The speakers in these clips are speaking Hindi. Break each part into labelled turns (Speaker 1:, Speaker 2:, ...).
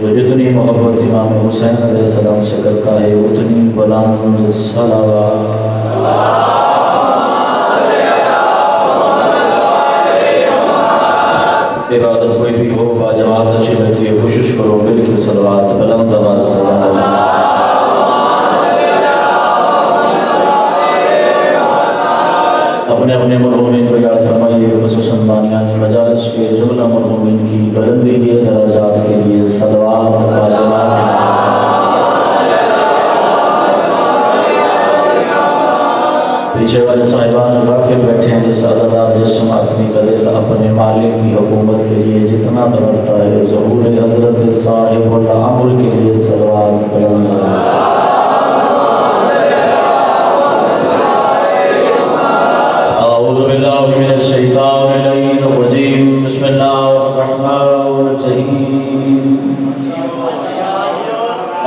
Speaker 1: जो जितनी मोहब्बत इमाम हुसैन अलैहिस्सलाम से करता है उतनी बुलंद सलावत। इबादत कोई भी हो बाजमात अच्छी लगती है, कोशिश करो मिल के सलावत बुलंद आवाज़ से अपने अपने मरहूमिन को याद फरमाइए। खुसूसन बानियान मजालिस के जुमला मरहूमिन की बुलंदी के दराजात के लिए सलावत बाजमात। पीछे वाले साहिबान गाफिल बैठे हैं, जिस आज़ादार जिस्म आदमी का दिल अपने मालिक की हुकूमत के लिए जितना दौड़ता है, ज़हूर हज़रत साहिबुल अम्र के लिए सलावत बुलंद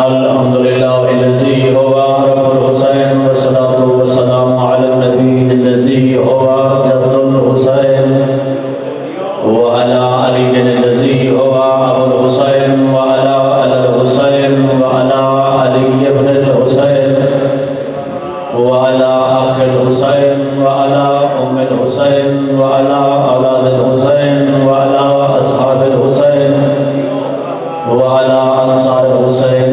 Speaker 1: अल्हम्दुलिल्लाहिल्लज़ी हुवा रब्बुल हुसैन वस्सलातु वस्सलामु अला नबीय्यिल्लज़ी हुवा जद्दुल हुसैन व अला अलीय्यिल्लज़ी हुवा अबुल हुसैन व अला अल हुसैन व अला अली इब्नुल हुसैन व अला अखिल हुसैन व अला उम्मुल हुसैन व अला औलादिल हुसैन व अला अस्हाबिल हुसैन व अला अंसार हुसैन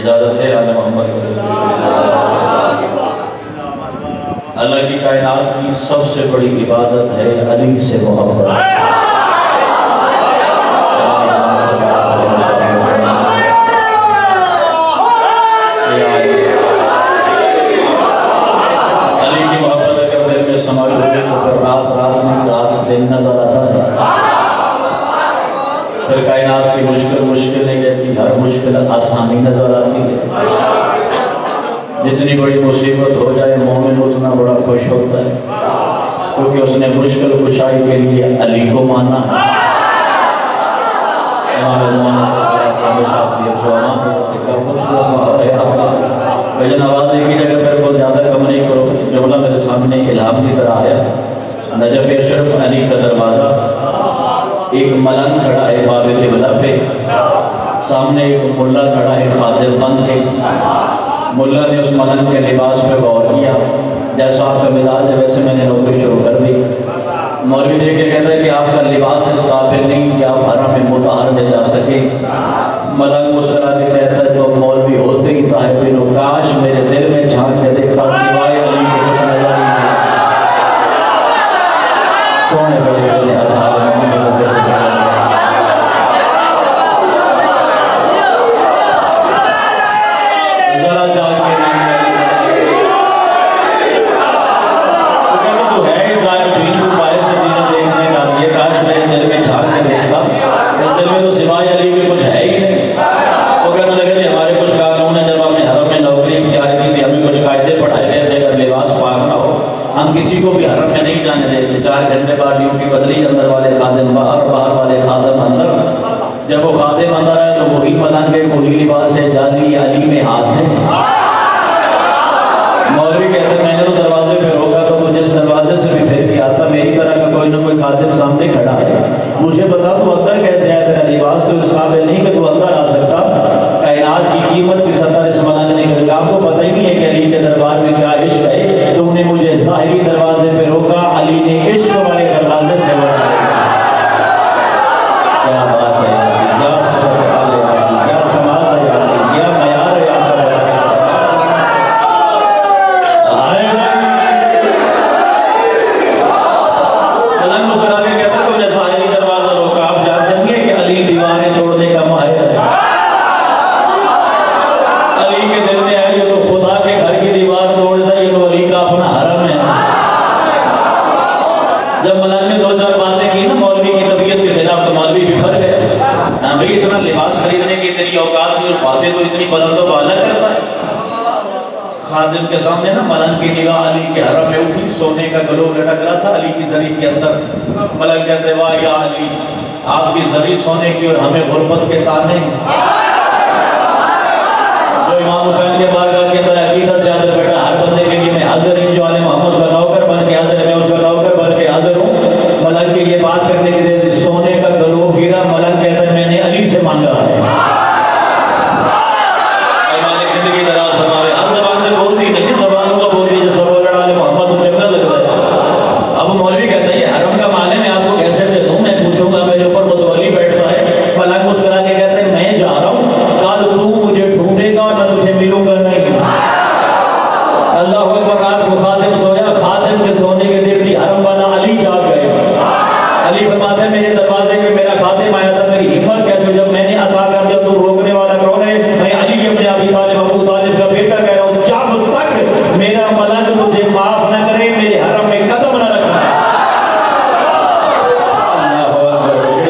Speaker 1: इजाज़त है आले मोहम्मद को अल्लाह की कायनात की सबसे बड़ी इबादत है अली से मोहब्बत। अली की मोहब्बत अगर दिल में समाई हो तो फिर रात रात नहीं रात दिन नजर आता है। फिर कायनात की मुश्किल मुश्किल नहीं रहती, हर मुश्किल आसानी नजर आती है। जितनी बड़ी मुसीबत हो जाए मोमिन उतना बड़ा खुश होता है, क्योंकि उसने मुश्किल कुशाई के लिए अली को माना है। नवाज की जगह मेरे को ज़्यादा कम नहीं करो, जुमला मेरे सामने इल्हाम की तरह आया। नजफ़ अशरफ अली का दरवाज़ा, एक मलंग खड़ा है बाब क़िबला पे, सामने एक मुल्ला खड़ा है खादिम बन के। मुल्ला ने उस मलंग के लिबास पे गौर किया, जैसा आपका मिजाज है वैसे मैंने नौकरी शुरू कर दी। मौलवी देख के कहता है कि आपका लिबास इस काबिल नहीं कि आप हरम में मुतहर में जा सके। मलंग मुस्कुरा के कहता है तो मौलवी होते ही साहिब काश मेरे दिल में झांक के देखता, सिवाय अली के कुछ नजर नहीं आता। सोने बड़े बड़े हर जरा जाग के तो है ही जाहिर भीड़ को पाए से चीजें देखने का। ये काश मेरे दिल में झांक के देखता, इस दिल में तो सिवाय अली के कुछ है ही नहीं। वो कहने लगे वही लिबास है जाली अली में हाथ है। मौलवी कहते हैं मैंने तो दरवाजे पे रोका तो जिस दरवाजे से भी फिर के आता मेरी तरह का कोई ना कोई खादिम सामने खड़ा है, मुझे बता तू अंदर कैसे आया, तेरा लिबास तो इस काबिल नहीं कि तू अंदर आ सकता। कायनात की कीमत की सत्ता इस मलाने नहीं करेगा। आपको पता ही नहीं है कि अली के दरबार में क्या इश्क है। तूने मुझे ज़ाहिरी दरवाजे पे रोका, अली ने इश्क वाले दरवाजे से रोका। क्या बात है, क्या क्या समाज है, क्या मयार है आपका। मलंग मुस्कुरा के कहता तूने ज़ाहिरी दरवाजा रोका, आप जानते नहीं है कि अली दीवारें तोड़ने का माहिर है। अली के दिल में है ये तो खुदा के घर की दीवार तोड़ता है, ये तो अली का अपना हरम है। जब मलंग ने दो चार बातें की ना मौलवी की तबीयत के खिलाफ तो मौलवी बिफर गए। हाँ भाई इतना लिबास खरीदने की तेरी औकात नहीं और बातें तो इतनी बुलंद वाला करता है। खादिम के सामने ना मलंग की निगाह अली के हरम में उठी, सोने का गलोब लटक रहा था अली की जरी के अंदर। मलंग कहते वाह या अली, आपकी जरी सोने की और हमें गुर्बत के ताने। जो इमाम हुसैन के बारगाह के अंदर अकीदत से हाजिर बैठा, हर बंदे के लिए मैं हाजिर हूँ, जो आले मोहम्मद का नौकर बन के हाजिर है मैं उसका नौकर बन के हाजिर हूँ। मलंग के लिए बात करने के लिए सोने का गलोब गिरा, मलंग कहता है मैंने अली से मांगा है। जिंदगी दराज समावे, हर जबान से बोलती नहीं, जबान को बोलती है जो आले मोहम्मद को चक्कर लग रहा है। अब मौलवी कहता है हरम का माल है, मैं आपको कैसे दे दूं, मैं पूछूंगा मेरे ऊपर मुतवल्ली बैठता है। मलंग मुस्कुरा के कहते हैं मैं जा रहा हूँ, कल तू मुझे ढूंढेगा और मैं तुझे मिलूंगा नहीं। अल्लाह अकबर। रात को खादिम सोया, खादिम के सोने के देर थी, हरम वाला अली जाग गए। अली फरमाते हैं मेरे दरवाजे पे मेरा खादिम आया था, मेरी हिम्मत कैसे, जब मैंने अता कर दिया तू रोकने वाला कौन है? मैं अली अपने अबी तालिब अबू तालिब का बेटा कह रहा हूँ, जब तक मेरा मलंग तुझे माफ न करे मेरे हरम में कदम न रखना।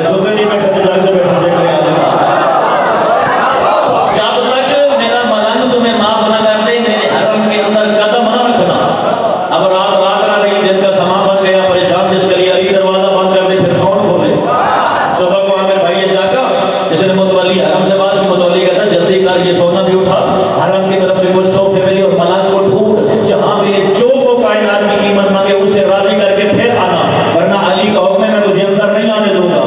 Speaker 1: सोते नहीं बैठे जागते बैठे जब तक मेरा मलंग तुम्हें माफ न कर दे मेरे हरम के अंदर कदम न रखना। अब रात ना रही, दिन का समा बन गया, परेशान जिसके लिए अली दरवाजा बंद कर दे फिर कौन खोले। सुबह को आमिर भाई ये जागा, इसने मुतवल्ली हरम से बात की, मुतवल्ली कहता जल्दी कर ये सोना भी उठा, हरम की तरफ से कुछ तोहफे मिले और मलंग को ढूंढ, जहां मिले जो को कायनात की कीमत मांगे उसे राजी करके फिर आना, वरना अली का हुक्म है मैं तुझे अंदर नहीं आने दूंगा।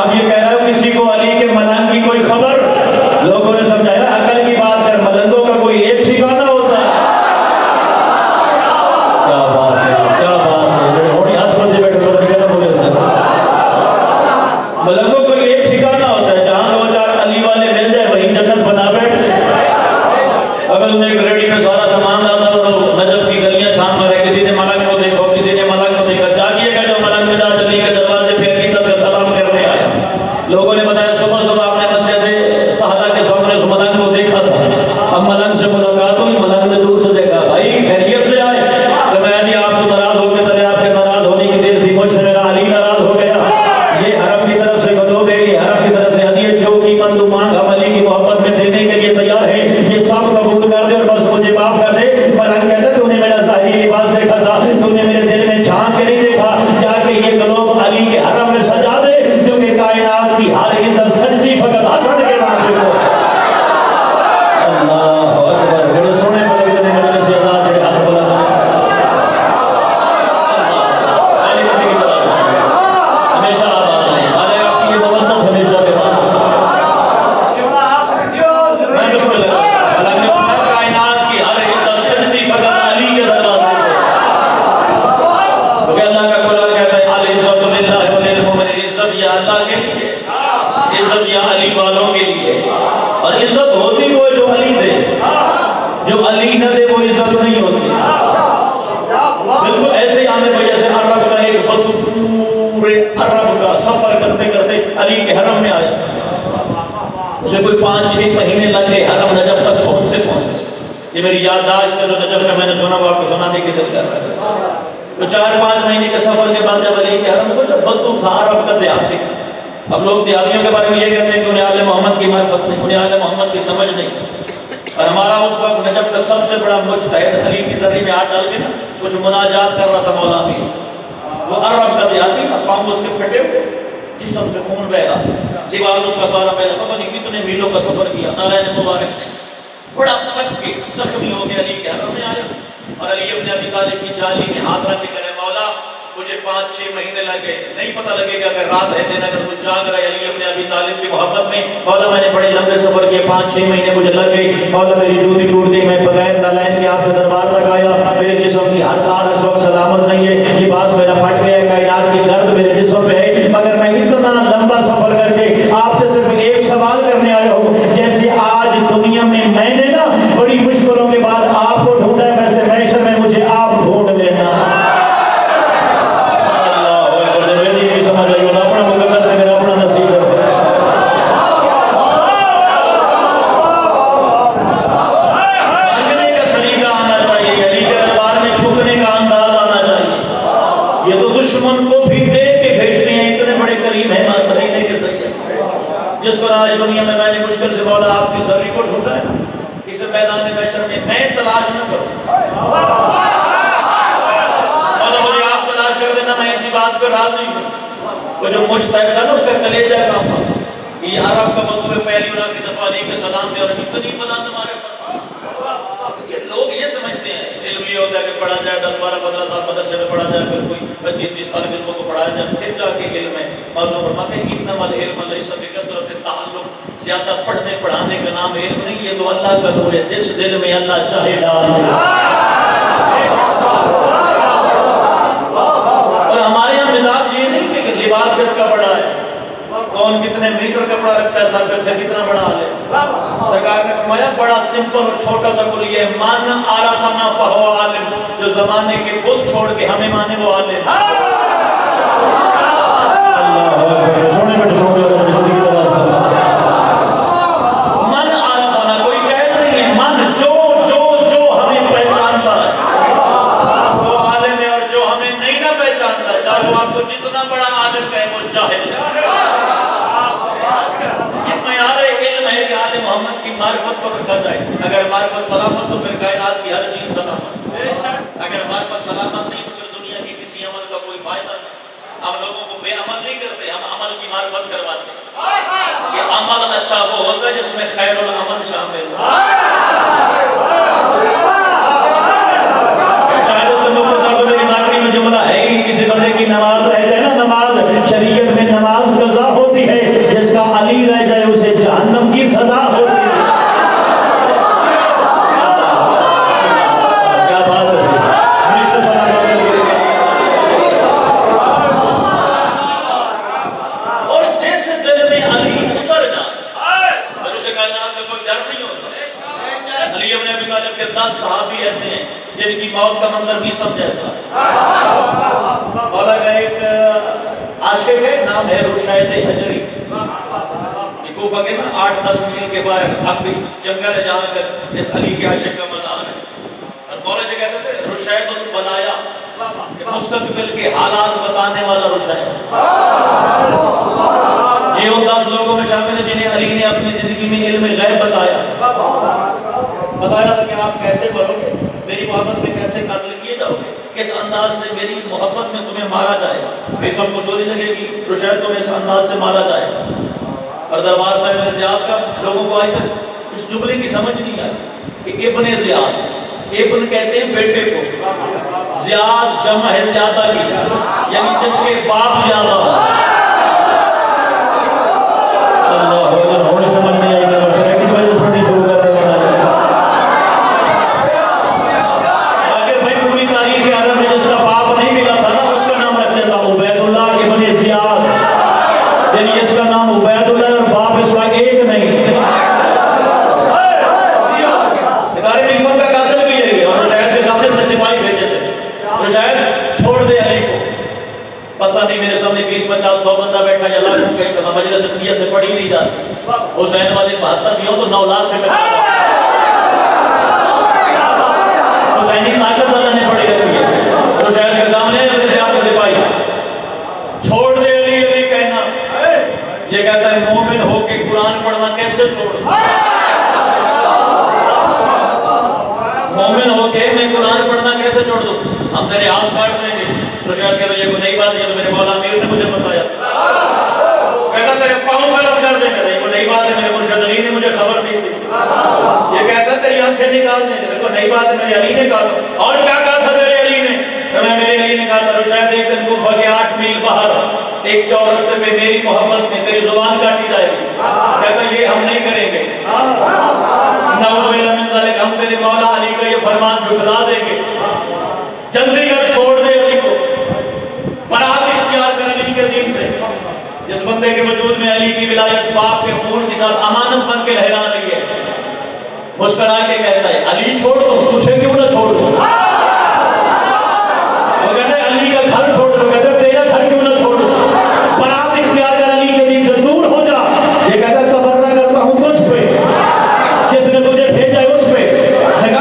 Speaker 1: अब ये कह रहा है किसी को अली के मलंग की कोई खबर, लोगों ने समझाया अकल की बात कर, मलंगों का कोई एक ठिकाना होता है। क्या बात है, क्या बात है, बड़े होनी हाथ बंदे बैठे पता नहीं क्या बोले सर। मलंगों को एक ठिकाना होता है, जहां दो चार अली वाले मिल जाए वही जन्नत बना बैठे। बगल में एक रेडी में सारा सामान लाता और नजफ की गलियां छान मारे, किसी ने मलंग को देखो, किसी ने मलंग को देखा। जागिएगा जो मलंग मिजाज अली के दरवाजे पे अकीदत का सलाम करने आया। लोगों ने बताया सुबह सुबह आपने मस्जिद सहला के सामने उस मलंग को देखा था। अब मलंग से मुलाकात हुई, मलंग ने दूर से देखा, भाई खैरियत से आए? तो मैं जी आप तो नाराज हो गए थे, आपके नाराज होने की देर थी, मुझसे मेरा अली नाराज हो गया। ये हरम की तरफ से गलोबे, ये हरम की तरफ से हदीयत, जो कीमत तू मांग हम अली की मोहब्बत में देने के लिए तैयार है, ये सब कबूल कर दे और बस मुझे माफ कर दे। मलंग कहता तूने मेरा ज़ाहिरी लिबास देखा था, तूने मेरे दिल में झांक के नहीं देखा, जाके ये गलोब अली के हरम में सजा दे, क्योंकि कायनात की हर इज्जत सजदी फकत हसन के नाम पे। अल्लाह अकबर। बड़े सोने मलंग ने मेरे से आजाद तेरे हाथ बुला हमेशा आबाद रहे, अरे आपकी ये मोहब्बत हमेशा के पास। कायनात की हर इज्जत सजदी फकत अली के दरबार पे। क्योंकि अल्लाह का कुरान कहता है अल इज्जतु लिल्लाहि व लिल मुमिनीन, इज्जत या अल्लाह के लिए, इज्जत या अली वालों के लिए। और इज्जत होती वो जो अली दे, जो अली न दे वो इज्जत नहीं होती। बिल्कुल ऐसे ही आमिर भाई जैसे अरब का एक बंदू पूरे अरब का सफर करते करते अली के हरम में आया, उसे कोई 5-6 महीने लग गए हरम नजफ तक पहुंचते। ये मेरी याददाश्त है, नजफ में मैंने सुना वो आपको सुनाने की दिल कर रहा है। तो 4-5 महीने के सफर के बाद जब अली के हरम को जब बंदू था अरब का देहाती, अब लोग देहातियों के बारे में ये कहते हैं कि उन्हें आले मोहम्मद की मार्फत नहीं, उन्हें आले मोहम्मद की समझ नहीं। और हमारा उस वक्त नजफ का सबसे बड़ा मुज्तहिद अली की जरी में हाथ डाल के ना कुछ मुनाजात कर रहा था मौला पीर, वो अरब का देहाती, पाँव उसके फटे हुए, जिस्म से खून बह रहा, लिबास उसका सारा पहले पता नहीं कितने मीलों का सफर किया, नारायण मुबारक ने बड़ा थक के जख्मी हो गया, अली के हरम में आया और अली अपने अबी तालिब की जाली में हाथ रख के करे मौला मुझे 5-6 महीने लगे, नहीं पता लगेगा अगर रात है दिन अगर कुछ जाग रहा है। अली अपने अबी तालिब की मोहब्बत में मौला मैंने बड़े लंबे सफर किए, 5-6 महीने मुझे लग गए, मौला मेरी जूती टूट गई, मैं बगैर नालायन के आपके दरबार तक आया, मेरे जिस्म की हर तार इस वक्त सलामत नहीं है, लिबास मेरा फट गया, कायनात की दर्द मेरे जिस्म पे है, मगर मैं इतना लंबा सफर करके आपसे सिर्फ एक सवाल करने आया हूँ, जैसे आज दुनिया में मैंने ना बड़ी मुश्किलों के बाद आपको ढूंढा है, वैसे मैशर में मुझे आप ढूंढ लेना। दुश्मन को भी देख के भेजते हैं, इतने बड़े करीम है मदीने के सैयद, जिस पर आज दुनिया में मैंने मुश्किल से मौला आपकी ज़र्री को ढूंढा है, इस मैदान महशर में मैं तलाश न करूं, मौला मुझे आप तलाश कर देना, मैं इसी बात पर राजी हूं। वो जो मुश्ताक था ना उसका कलेजा काम ये अरब का बंधु है, पहली और आखिरी दफा अली के सलाम दे और इतनी बुलंद मारे लोग ये समझते हैं इल्म ये होता है कि पढ़ा जाए 10-12-15 साल मदरसे में पढ़ा जाए, फिर कोई 25-30 तालिब इल्मों को पढ़ाया जाए, फिर जाके इल्म है। मासूम फरमाते हैं इन्नमल इल्म लैसा बिकसरत ताल्लुम, ज्यादा पढ़ने पढ़ाने का नाम इल्म नहीं, ये तो अल्लाह का नूर है, जिस दिल में अल्लाह चाहे डाल दे। और हमारे यहाँ मिजाज ये नहीं कि लिबास किसका बड़ा है, कौन कितने मीटर कपड़ा रखता है सर पे, फिर कितना बड़ा हाल है। सरकार ने फरमाया बड़ा सिंपल और छोटा सा बोल ये मन आरफना फहो आलिम, जो जमाने के बुत छोड़ के हमें माने वो आलिम। सोने बेटे सोने मन आरफना कोई कैद नहीं है, मन जो जो जो हमें पहचानता है वो आलिम है, और जो हमें नहीं ना पहचानता चाहे वो आपको जितना बड़ा आलिम कहे वो जाहिल है। मोहम्मद की मारिफत को रखा जाए, अगर मारिफत सलामत तो फिर कायनात की हर चीज सलामत, अगर मारिफत सलामत नहीं तो फिर दुनिया के किसी अमल का कोई फायदा नहीं। हम लोगों को बेअमल नहीं करते, हम अमल की मारिफत करवाते हैं। ये अमल अच्छा वो होता है जिसमें खैरुल अमल शामिल हो। शायद उससे मुख्तसर तो मेरी ज़ाकरी में जुमला है ही, किसी बंदे की नमाज रह जाए ना, नमाज शरीयत में नमाज कज़ा होती है, जिसका अली रह जाए उसे जहन्नम की सजा होती है। क्या बात है, हमेशा सलामत। और जिस दिल में अली उतर जाए फिर उसे कायनात का कोई डर नहीं होता। अली इब्न अबी तालिब के 10 सहाबी ऐसे हैं जिनकी मौत का मंजर भी सब जैसा। मौला का एक आशिक है, नाम है रुशैद हजरी, कूफा के ना 8-10 मील के बाहर अब भी जंगल है जहाँ पर इस अली के आशिक का मज़ार है। और मौला से कहते थे रुशैदुल बलाया, मुस्तकबिल के हालात बताने वाला रुशैद। ये उन 10 लोगों में शामिल है जिन्हें अली ने अपनी जिंदगी में इल्म गैब बताया था कि आप कैसे मरोगे, मेरी मोहब्बत में कैसे कत्ल किए जाओगे, किस अंदाज से मेरी मोहब्बत में तुम्हें मारा जाएगा, बेशक को सोनी लगेगी, रुशैद तुम्हें इस अंदाज से मारा जाएगा। और दरबार था इब्न ज़ियाद का, लोगों को आज तक इस जुमले की समझ नहीं आई कि इब्न ज़ियाद, इब्न कहते हैं बेटे को, ज़ियाद जमा है ज़्यादा की, यानी जिसके बाप ज़्यादा हो। समझ नहीं आई पूरी तारीख अरब में जिसका बाप नहीं मिला था ना उसका नाम रख देता उबैदुल्लाह इब्न ज़ियाद, यानी इसका नाम उबैदुल्लाह और बाप इसका एक नहीं। इदारे में इसका कातिल भी यही है और रुशैद के सामने से सिपाही भेजे थे, रुशैद छोड़ दे अली को, पता नहीं मेरे सामने 20-50-100 बंदा बैठा या लाखों का इज्तिमा, मजलिस इसलिए से पढ़ी नहीं जाती। हुसैन वाले 72 भी हो तो 9 लाख से हुसैनी ताकत अल्लाह ने पड़ी रखी है। रुशैद के सामने अपने ज़ियाद के सिपाही छोड़ दे अली, अली कहना, ये कहता है मोमिन हो के कुरान पढ़ना कैसे छोड़, मोमिन हो के मैं कुरान पढ़ना कैसे छोड़ दूं, हम तेरे हाथ काट देंगे। रुशैद कहता है ये कोई नई बात है, ये तो मेरे मौला अमीर ने मुझे बताया। आंखें निकालने, देखो नई बात है, मेरे अली ने कहा। और क्या कहा था मेरे अली ने? मेरे अली ने कहा था रुशैद एक दिन कूफा के 8 मील बाहर एक चौरस्ते पे मेरी मोहब्बत में तेरी जुबान काटी जाएगी। कहता ये हम नहीं करेंगे, नाउज़ुबिल्लाह मिन ज़ालिक, हम तेरे मौला अली का ये फरमान झुठला देंगे। जल्दी कर, छोड़ दे अली को, बरात इख्तियार कर अली के दीन से। जिस बंदे के वजूद में अली की विलायत बाप के खून के साथ अमानत बन के लहरा रही है, मुस्कुरा के कहता है अली छोड़ दो, तुझे क्यों ना छोड़ दो। वो कहता है अली का घर छोड़ दो, कहता है तेरा घर क्यों ना छोड़ दो। बरात इख्तियार कर अली के दीन से, दूर हो जा। ये कहता है तबर्रा करता हूं तुझ पे, जिसने तुझे भेजा है उस पे।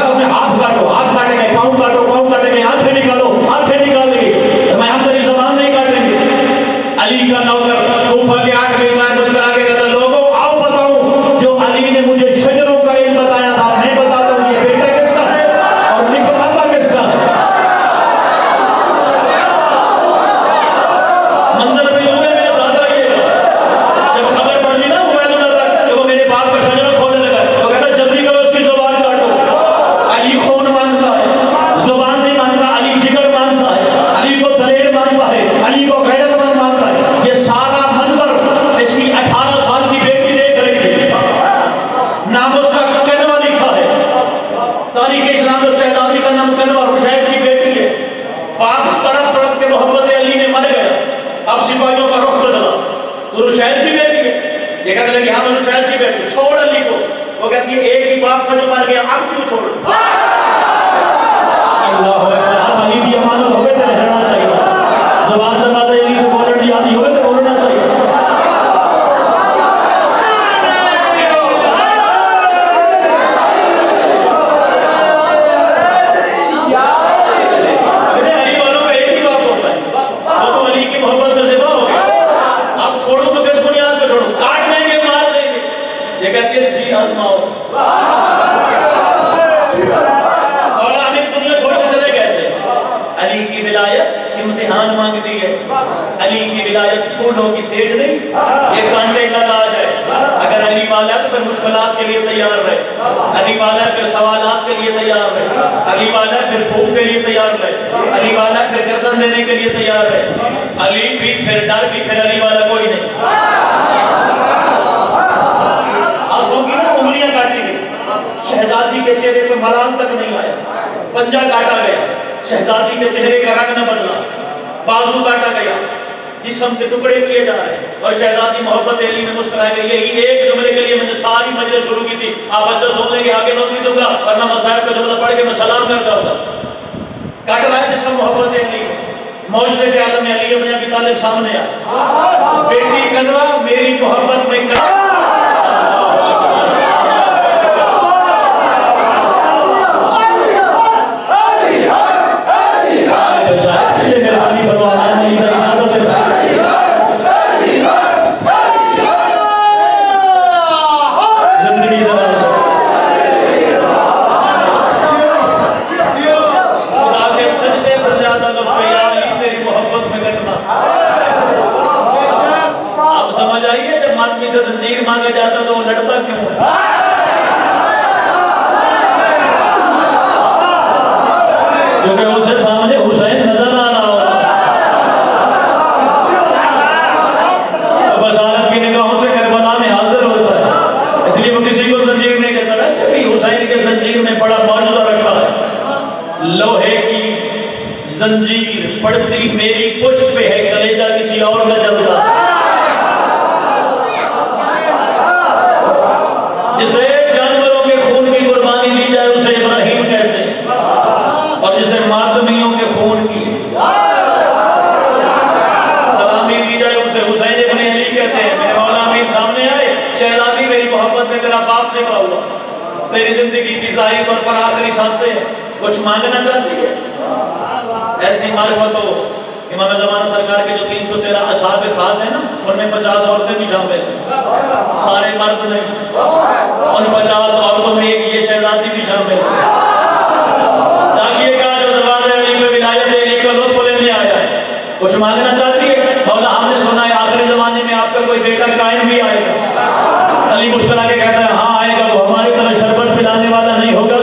Speaker 1: अपने हाथ काटो, हाथ काटेंगे, पाँव काटो, पाँव काटेंगे, आंखें निकालो, आंखें निकाल देंगे, मैं हम तेरी ज़बान नहीं काटेंगे। अली का नौकर कूफा के 8 मील बाहर मुस्कुरा के कहता लोगों आओ बताऊं, जो अली ने मुझे शजरों का इल्म बताया था, मैं बताता हूं ये बेटा किसका है और लिखवाता किसका है। मंजर भी लोगे मेरे साथ आइएगा। जब खबर पहुंची ना तो वो मेरे बाप का शजरा खोलने लगा, वो कहता जल्दी करो उसकी जुबान काटो। अली खून मांगता है, जुबान नहीं मांगता, अली जिगर मांगता है, अली को दलेर मांगता है, अली को गैरतमंद मांगता है। ये सारा मंजर इसकी 18 साल की बेटी देख रही थी। नाम उसका कनवा लिखा है, तारीख इस्लाम में शहजादी का नाम कनवा रुशैद की बेटी है। बाप तड़प तड़प के मोहब्बत अली में मर गया, अब सिपाहियों का रुख बदला, तो रुशैद की बेटी है। ये कहने लगी हाँ मैं रुशैद की बेटी, छोड़ अली को। वो कहती है एक ही बाप था जो मर गया, अब क्यों छोड़। अल्लाह अकबर, अली की अमानत हो गई तो रहना चाहिए, जुबान दरवाज़े अली को बोलने की आदत हो गई तो बोलना चाहिए। अली वालों का एक ही बाप होता है, वो तो अली की मोहब्बत में ज़िबा हो गया। अब छोड़ो तो किस बुनियाद पे छोड़ो, काट देंगे, मार देंगे। ये कहती है जी आजमाओ। और आमिर दुनिया छोड़ के चले गए थे। अली की विलायत इम्तिहान मांगती है, अली की विलायत फूलों की सेज नहीं, ये कांटे का ताज है। अगर अली वाला तो फिर मुश्किलात के लिए तैयार रहे, अली वाला फिर सवालात के लिए तैयार रहे, अली वाला फिर भूख के लिए तैयार रहे, अली वाला फिर गर्दन देने के लिए तैयार रहे। अली भी फिर डर भी, फिर अली वाला कोई नहीं। हाथों की ना उंगलियां काटी गई, शहजादी के चेहरे पे मलाल तक नहीं आया, पंजा काटा गया, शहजादी के चेहरे का रंग न बदला, बाजू काटा गया, जिस्म के टुकड़े किए जा रहे हैं, और शहजादी मोहब्बत अली में मुस्कुराई गई। यही एक जुमले के लिए मैंने सारी मजलिस शुरू की थी। आप बच्चा सुन लेंगे, आगे नौकरी दूंगा, वरना मसाइब का जुमला पढ़ के मैं सलाम कर जाऊंगा। काट रहा है जिस्म मोहब्बत अली, मौजूद के आलम में अली अपने अबी तालिब सामने आ, बेटी कनवा मेरी मोहब्बत में जंजीर मांगा जाता तो वो लड़ता क्यों है? क्योंकि उसे सामने हुसैन नजर आ रहा होता, तो बसारत की निगाहों से करबला में हाजिर होता है, इसलिए वो किसी को जंजीर नहीं देता। वैसे भी हुसैन के जंजीर में बड़ा मौजूदा रखा है, लोहे की जंजीर पड़ती मेरी पुष्ट पे है, कलेजा किसी और का जलता। जिसे जानवरों के खून की कुर्बानी दी जाए उसे इब्राहिम कहते हैं, और जिसे मातमियों के खून की सलामी दी जाए उसे हुसैन इब्ने अली कहते हैं। मेरे मौला अमीर सामने आए, शहजादी मेरी मोहब्बत में तेरा बाप से हुआ, तेरी जिंदगी की ज़ाहिर तौर पर आखिरी सांसें, कुछ मांगना चाहती है। ऐसी मारिफत हो, इमाम ज़माना सरकार के जो 313 असहाब खास है ना, उनमें 50 औरतें भी शामिल, सारे मर्द नहीं, उन 50 औरतों में एक ये शहजादी भी शामिल। जागिएगा जो दरवाज़े अली पे विलायत अली का लुत्फ लेने आया है, कुछ मांगना चाहती है। मौला हमने सुना है आखिरी ज़माने में आपका कोई बेटा कायम भी आएगा। अली मुस्कुरा के कहता है हाँ आएगा, वो हमारी तरह शरबत पिलाने वाला नहीं होगा,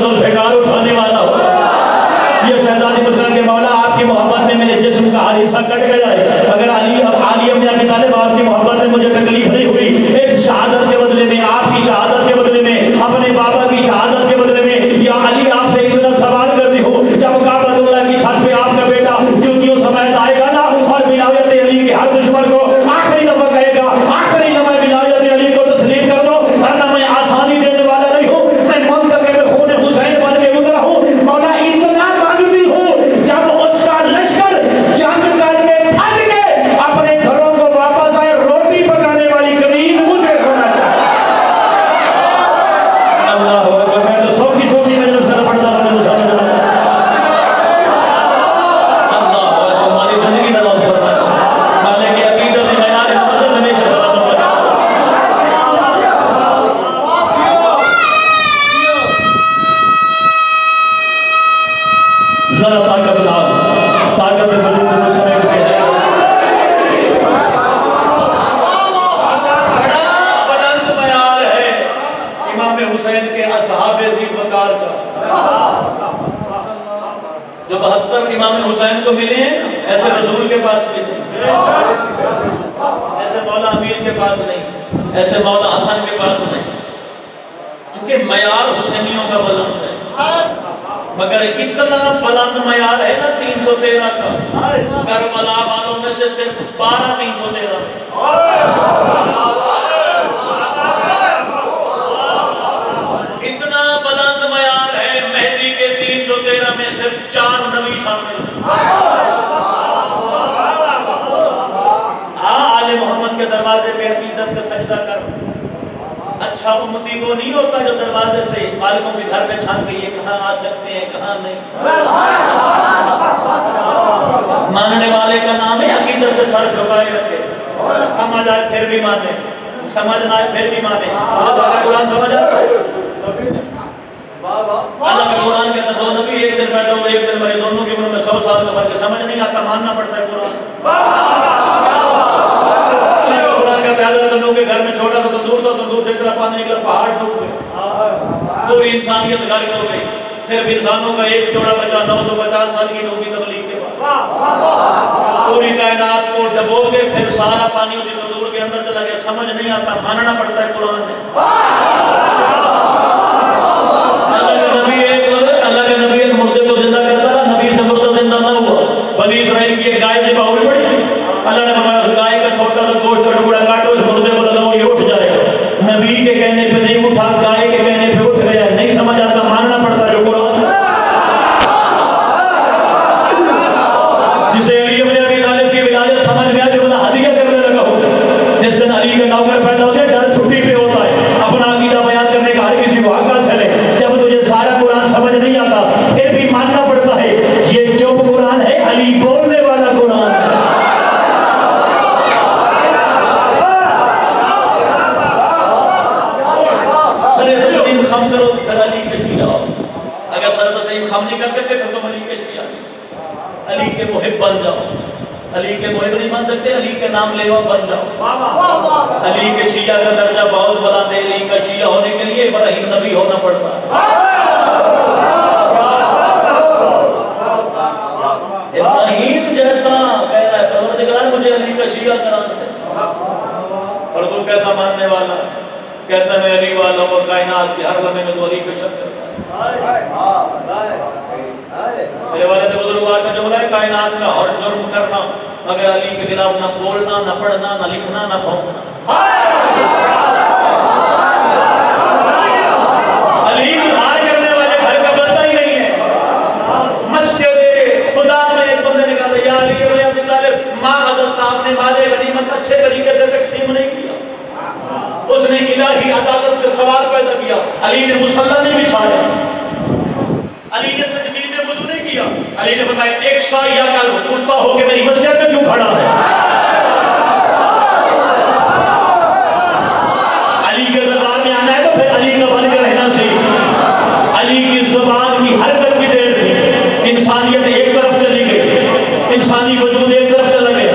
Speaker 1: बाबा की शहादत के बदले में या अली आपसे इतना सवाल करती हूँ, जब काबतुल्लाह की छत पे आपका बेटा जुतियों समेत आएगा ना और विलायत अली के हर दुश्मन को आखिरी दफा कहेगा, आखिरी दफा विलायत अली को तस्लीम कर दो, वरना मैं आसानी देने वाला नहीं हूँ, मैं मुंतके में खून हुसैन बन के उतरा हूँ। मौला इतना मांगती हूँ, जब उसका लश्कर जंग करके थक के अपने घरों को वापस आए, रोटी पकाने वाली कमीज मुझे होना चाहिए। अल्लाह अकबर। मैं तो छोटी छोटी मजलिस में पढ़ता हूँ, मुझे समझ में जो 72 इमाम हुसैन को मिले हैं, ऐसे रसूल के पास मिले, ऐसे मौला अमीर के पास नहीं, ऐसे मौला हसन के पास नहीं, क्योंकि मयार हुसैनियों का बुलंद है। मगर इतना बुलंद मयार है ना 313 का, करबला वालों में से सिर्फ 12 313 इतना बुलंद मयार है। मेहदी के 313 में सिर्फ 4 नबी शामिल। आले मोहम्मद के दरवाजे पे अकीदत का सजदा कर। अच्छा उम्मती को नहीं होता जो दरवाजे से मालिकों के घर में झांक के ये कहाँ आ सकते हैं कहाँ नहीं। मानने वाले का नाम है अकीदत से सर झुकाए रखे, समझ आए फिर भी माने, समझ ना आए फिर भी माने। कुरान समझ आता है? अल्लाह का कुरान के अंदर 2 नबी एक दिन पैदा हुए एक दिन मरे, दोनों की उम्र में 100 साल का फर्क, समझ नहीं आता, मानना पड़ता है कुरान। कुरान का कहता है के घर में छोटा सा तंदूर था, तंदूर से इतना पानी निकला पहाड़ डूब गए, पूरी इंसानियत गायब हो गई। सिर्फ इंसानों का एक जोड़ा बचा 950 साल की नबी तबलीग के बाद, पूरी कायनात को डबो के फिर सारा पानी उसी तंदूर के अंदर चला गया। समझ नहीं आता, मानना पड़ता है कुरान में। अल्लाह के नबी एक मुर्दे को जिंदा करता था, नबी से मुर्दा जिंदा ना हुआ। बनी इस्राइल की एक गाय से बाहुरी पड़ी थी, अल्लाह ने फरमाया उस गाय का छोटा सा गोश्त का टुकड़ा काटो, उस मुर्दे को लगाओ, ये उठ जाएगा। नबी के कहने पे नहीं उठा, गाय के कहने पे उठ गया। नहीं समझ आता, मानना पड़ता जो कुरान। जिसे अली इब्न अबी तालिब की विलायत समझ में आ के बड़ा हदिया करने लगा हो। जिस दिन अली का नौकर पैदा होता है, डर छुट्टी पे होता है, अपना अकीदा बयान करने का हर किसी को हक हासिल है। जब तुझे सारा कुरान समझ नहीं आता फिर भी मानना पड़ता है ये चुप कुरान है, अली बोलने वाला कुरान है। सरे तस्लीम खम करो फिर अली के शिया। अगर सर तस्लीम खम नहीं कर सकते तो तुम अली के शिया, अली के मुहिब बन जाओ। अली के मुहिब नहीं बन सकते, अली के नाम लेवा बन जाओ। अली के शिया का दर्जा बहुत बड़ा है। अली का शिया होने के लिए इब्राहिम नबी होना पड़ता है। इब्राहिम जैसा कह रहा है परवरदिगार मुझे अली का शिया करा दे, और तू कैसा मानने वाला? कहता मैं अली वाला हूं, कायनात के हर लम्हे में तो अली पे शक करता है। मेरे वाले तो बुजुर्गवार का जुमला है, कायनात का हर जुर्म करना मगर अली के खिलाफ ना बोलना, ना पढ़ना, ना लिखना, ना भौंकना। अली हार करने वाले घर का बंदा ही नहीं है। मस्जिद खुदा में एक बंदे ने कहा या अली इब्न अबी तालिब, माँ हज़रत आपने माले गनीमत अच्छे तरीके से तकसीम नहीं किया। उसने इलाही अदालत पे सवाल पैदा किया। अली ने मुसल्ला नहीं बिछाया, अली ने तजदीद वुज़ू नहीं किया। अली ने बताया एक शाइया का कुत्ता होके मेरी मस्जिद में क्यों खड़ा है? अली के दरबार में आना है तो फिर अली का बन के रहना चाहिए। अली की जुबान की हरकत की देर थी, इंसानियत एक तरफ चली गई, इंसानी वजूद एक तरफ चला गया।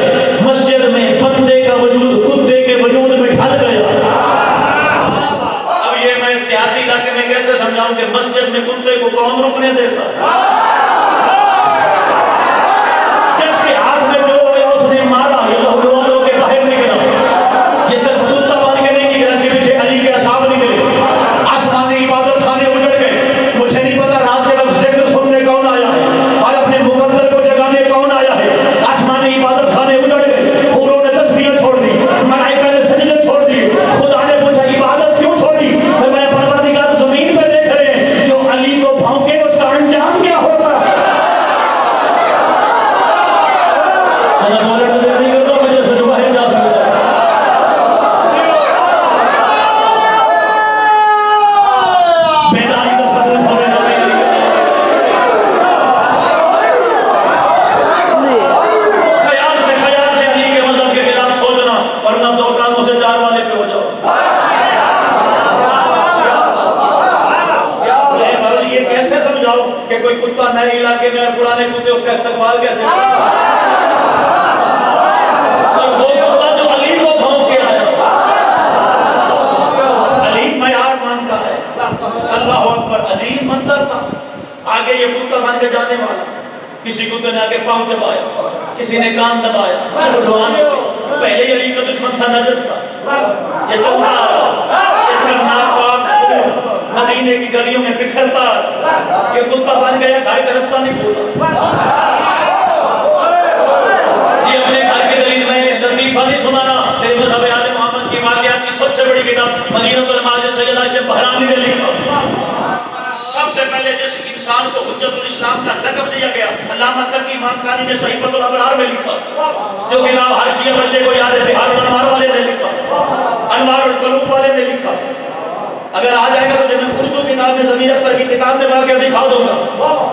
Speaker 1: मस्जिद में बंदे का वजूद कुत्ते के वजूद में ढल गया। अब ये मैं इस देहाती इलाके में कैसे समझाऊं कि मस्जिद में कुत्ते को कौन रुकने देता? जिसके हाथ में जो है उसने मारा, ये लहू के बाहर निकला। ये सिर्फ कुत्ता बन के नहीं निकला, इसके पीछे अली के असहाब निकले। आसमान की इबादत कि कोई कुत्ता नए इलाके में पुराने कुत्ते उसका इस्तेमाल कैसे और वो कुत्ता जो अली को भौंक के आया, अली मयार मानता है। अल्लाह अकबर, अजीब मंजर था। आगे ये कुत्ता बन के जाने वाला, किसी कुत्ते ने आगे पांव चबाया, किसी ने कान दबाया, पहले अली का दुश्मन था, नजस था, ये चौथा इसका नाक मदीने की गलियों में बिखरता, ये कुत्ता बन गया, घर का रास्ता नहीं भूला। ये अपने घर के गली में लतीफा नहीं सुनाना, तेरे मज़हब आले मोहम्मद की वाक़ियात की सबसे बड़ी किताब मदीनतुल माजिद सैयद हाशिम बहरानी ने लिखा। सबसे पहले जिस इंसान को हुज्जतुल इस्लाम का लक़ब दिया गया, अल्लामा तकी मानकानी ने सहीफ़तुल अबरार में लिखा, जो किताब हर शिया बच्चे को याद है, बिहारुल अनवार वाले ने लिखा, अनवारुल क़ुलूब वाले ने लिखा। अगर आ जाएगा तो जब मैं उर्दू किताब में ज़मीर अख्तर की किताब में वाक़या दिखा दूंगा।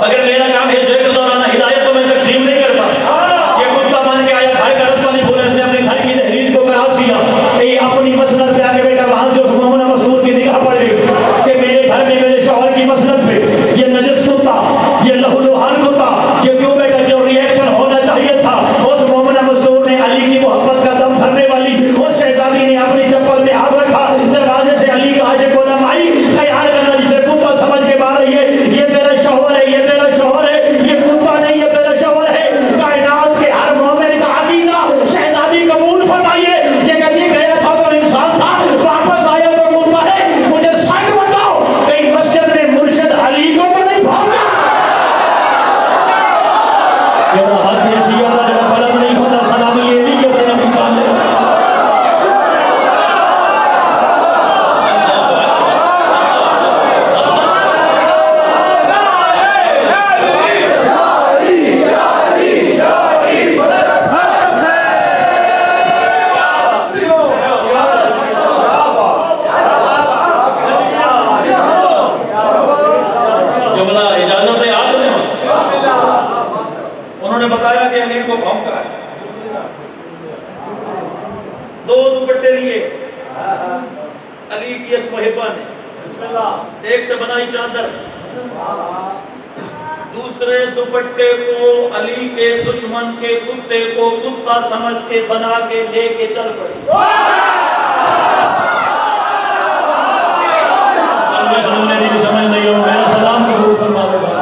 Speaker 1: अगर मेरा काम है ज़िक्र दौराना हिदायत तो मैं तकसीम नहीं करता। ये कुत्ता मान के आया, घर का रास्ता नहीं भूला, इसने अपने घर की दहलीज को क्रॉस किया, ये अपनी मसनद पे आके बेटा वहां से उस मोहम्मद मसूद की निगाह पड़ गई कि मेरे घर में मेरे शौहर की मसनद पे ये नजस कुत्ता, ये लहूलुहान कुत्ता, ये क्यों बेटा जो रिएक्शन होना चाहिए था उस मोहम्मद मसूद ने अली की मोहब्बत का दम भरने वाली उस शहजादी ने अपनी चप्पल में हाथ रखा, दरवाजे से अली का आशिक बोला, माई ख्याल करना, जिसे कुत्ता समझ के बाहर रही है, ये तेरा शौहर है, ये तेरा शौहर है, ये कुत्ता नहीं, ये तेरा शौहर है। कायनात के हर मोमिन का अकीदा शहजादी कबूल फरमाइए। ये कभी गया था तो इंसान था, वापस आया तो कुत्ता है। मुझे सच बताओ, कहीं मस्जिद में मुर्शिद अली को तो नहीं भागा? ये ना हाथ ऐसी है ना, जब गलत नहीं होता सलाम ये नहीं कि अपने नबी का है। बताया कि अली को भौंका है, दो दुपट्टे लिए अली की इस मुहिब्बा ने, एक से बनाई चादर, दूसरे दुपट्टे को अली के दुश्मन के कुत्ते को कुत्ता समझ के बना के लेके चल पड़ी। सुनने की भी समझ नहीं हो, मेरा सलाम कबूल फरमाएगा।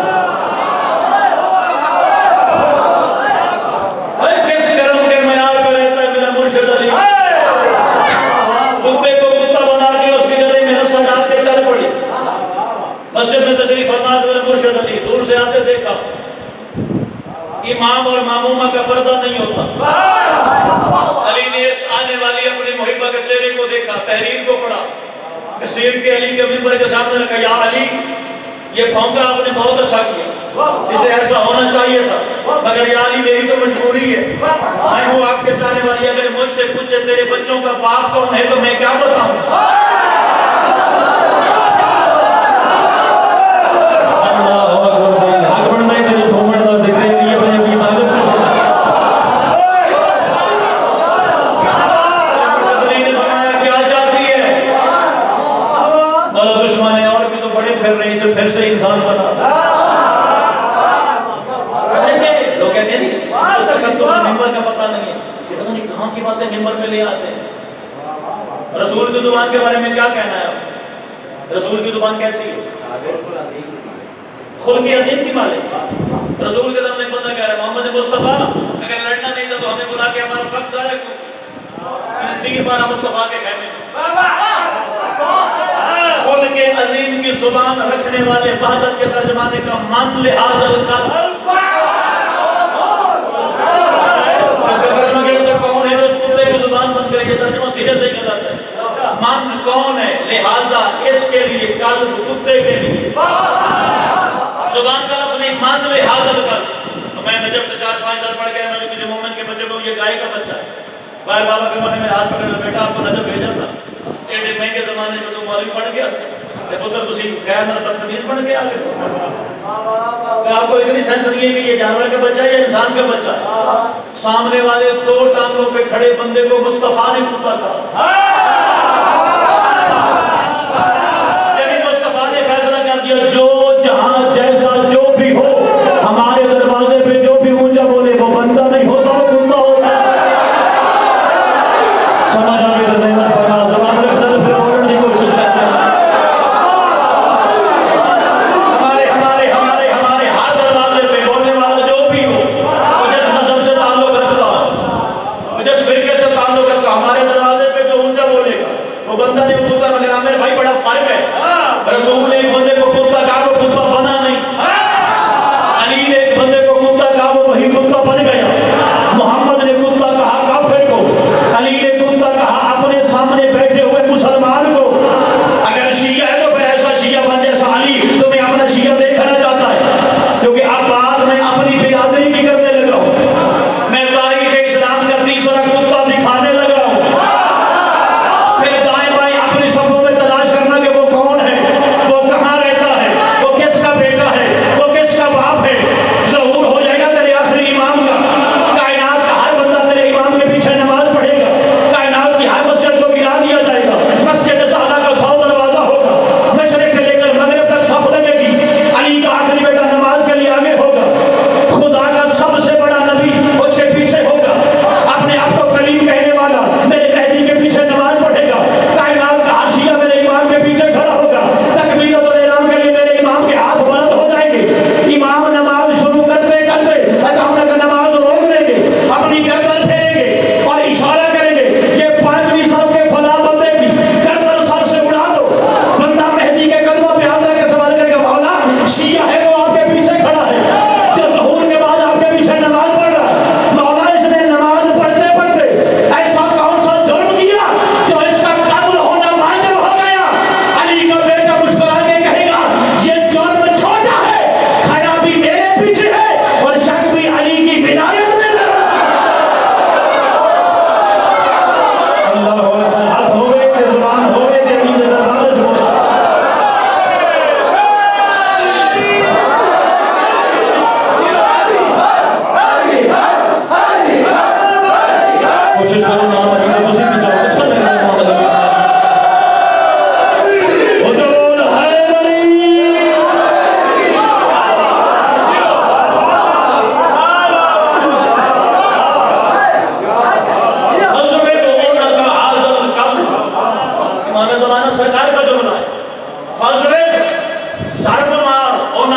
Speaker 1: मस्जिद में तशरीफ फरमा मुर्शिद अली, दूर से आते देखा, इमाम और मामूमा का पर्दा नहीं होता। अली ने इस आने वाली अपनी मुहिब्बा के चेहरे को देखा, तहरीर को पढ़ा, घसीट के अली के मिंबर के सामने रखा, या अली ये भौंका आपने बहुत अच्छा किया, इसे ऐसा होना चाहिए था, मगर या अली मेरी तो मजबूरी है, मैं हूँ आपके चाहने वाली, अगर मुझसे पूछे तेरे बच्चों का बाप कौन है तो मैं क्या बताऊं? फिर से इंसान बना। लोग कहते हैं मिंबर का पता नहीं है, ये पता नहीं कहाँ की बातें मिंबर पे ले आते हैं। रसूल की जुबान के बारे में क्या कहना है? रसूल की जुबान कैसी है? खुल की अजीम की मालिक। रसूल के सामने बंदा कह रहा है, मोहम्मद मुस्तफा अगर लड़ना नहीं था तो हमें बुला के हमारा वक्त ज़ाया क्यों? तीन बार मुस्तफा के खैमे खुद के अजीम की जुबान रखने वाले वहदत के तर्जमाने का मन लिहाजल कर, इसका तर्जमा क्या होता है? कौन है जो इस कुत्ते की जुबान बंद करेगी? तर्जमा सीधे से गलत है। मन कौन है, लिहाजा इसके लिए, कल्ब कुत्ते के लिए, जुबान का लफ्ज नहीं, मन लिहाजल कर। तो मैं नजब से 4-5 साल पढ़ गया, मैं जो किसी मोमिन के बच्चे को, ये गाय का बच्चा है, बार बाबा के मने में हाथ पकड़, बेटा आपको नजब भेजा था, एडे महंगे जमाने में तो मौलवी बन गया, पुत्र तुसी खैर ना बदतमीज बन के आ गए। आपको इतनी सेंस नहीं है कि ये जानवर का बच्चा है या इंसान का बच्चा है। सामने वाले 2 टांगों पे खड़े बंदे को मुस्तफा ने कुत्ता कहा, लेकिन मुस्तफा ने फैसला कर दिया, जो जहां जैसा जो भी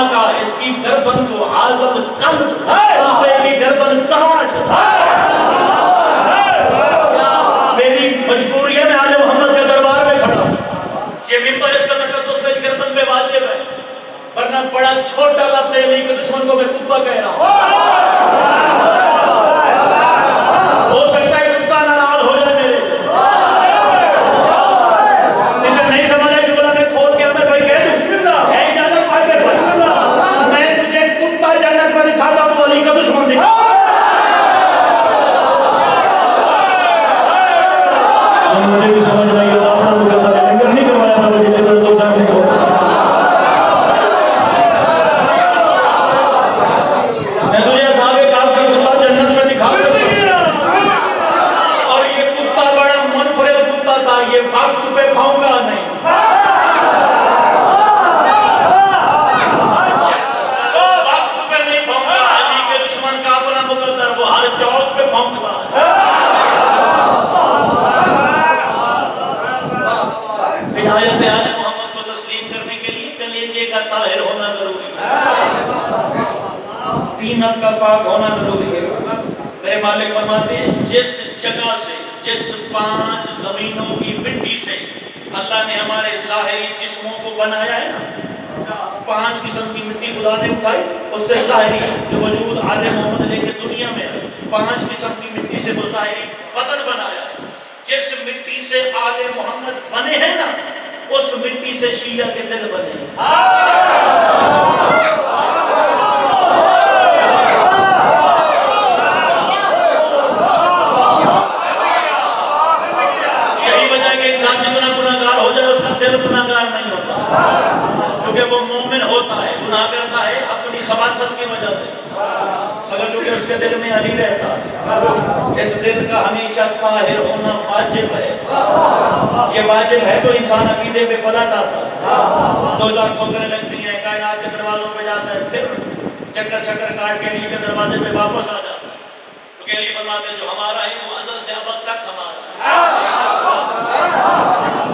Speaker 1: ने कहा इसकी गर्दन को आज़म कल्ब, कुत्ते की गर्दन काट। मेरी मजबूरी है, मैं आले मोहम्मद के दरबार में खड़ा हूं, ये मिंबर इसका तकद्दुस मेरी गर्दन पे वाजिब है, वरना बड़ा छोटा लफ्ज़ है, अली के दुश्मन को मैं कुत्ता कह रहा हूं। हो सकता है कुत्ता नाराज हो जाए मेरे से, इसे नहीं समझ आए जुमला में खोल के मैं भाई कह दूं है इजाजत पाके मैं तुझे कुत्ता जन्नत में दिखाता हूं, अली का दुश्मन दिखा। मुझे भी समझ नहीं आता, आप लोग कहता है लंगर नहीं करवाया था मुझे, लेकर तो जाने को मैं तुझे साहब काफ का कुत्ता जन्नत में दिखा सकता हूं। और ये कुत्ता बड़ा मुनफरिद कुत्ता था, ये वक्त पे भौंका नहीं, वो वक्त पे नहीं भौंका। अली के दुश्मन का अपना मुकद्दर, वो हर चौक पे भौंकता है। विलायत आले मोहम्मद को तस्लीम करने के लिए कलेजे का ताहिर होना जरूरी है, तीनत का पाक होना जरूरी है। मेरे मालिक फरमाते हैं जिस जगह से, जिस 5 जमीनों की मिट्टी से अल्लाह ने हमारे ज़ाहिरी जिस्मों को बनाया है ना, 5 किस्म की मिट्टी खुदा ने उठाई, उससे ज़ाहिरी जो वजूद आले मोहम्मद लेके दुनिया में है, 5 किस्म की मिट्टी से वो ज़ाहिरी बदन बनाया है। जिस मिट्टी से आले मोहम्मद बने हैं ना, उस मिट्टी से शिया के दिल बने। यही वजह है कि इंसान जितना गुनाहगार हो जाए उसका दिल गुनाहगार नहीं होता, क्योंकि वो मोमिन होता है, गुनाह करता है अपनी खबासत की वजह से, मगर क्योंकि उसके दिल में अली रहता है। इस दिल का हमेशा ताहिर होना वाजिब है। ये वाजिब है तो इंसान अकीदे पे पलट आता है, 2-4 ठोकरें लगती हैं, कायनात के दरवाजों पे जाता है, फिर चक्कर चक्कर काट के अली के दरवाजे पे वापस आ जाता है। क्योंकि अली फरमाते हैं जो हमारा है वो अज़ल से अबद तक हमारा है।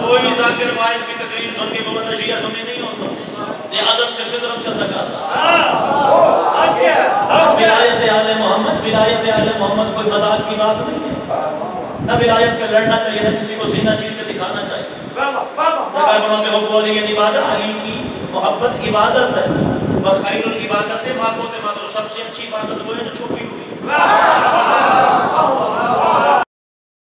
Speaker 1: कोई भी ज़ाकिर वाइज़ की तकरीर सुन के गोबंदा शिया सुन्नी नहीं होता, ये अज़ल से फितरत का ज़कात है। विलायत आले मोहम्मद, विलायत आले मोहम्मद कोई मजाक की बात नहीं है, ना विलायत पे लड़ना चाहिए, ना किसी को सीना चीर के दिखाना चाहिए। सरकार फरमाते हो बोली ये इबादत, अली की मोहब्बत इबादत है। वह खैरुल इबादत मांगोते मांगो, सबसे अच्छी इबादत वो है जो छुपी हुई।